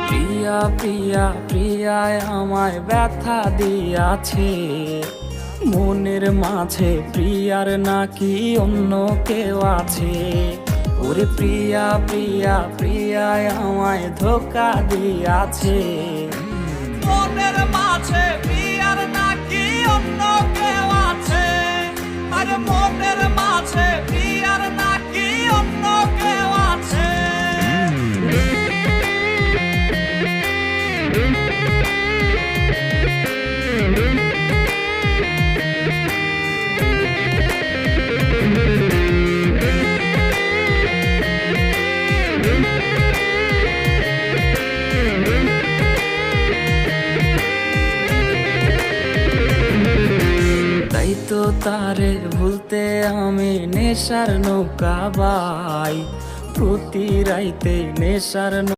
প্রিয়া প্রিয়া প্রিয়ায় আমায় ব্যথা দিয়াছে, মনের মাঝে প্রিয়ার নাকি অন্য কেউ আছে। ওরে প্রিয়া প্রিয়া প্রিয়ায় আমায় ধোঁকা দিয়াছে, মনের মাঝে প্রিয়ার নাকি অন্য কেউ আছে। আরে মনের মাঝে প্রিয়ার নাকি অন্য কেউ আছে। তাই তো তারে ভুলতে আমি নেশার নৌকা বাই, প্রতি রাইতে নেশার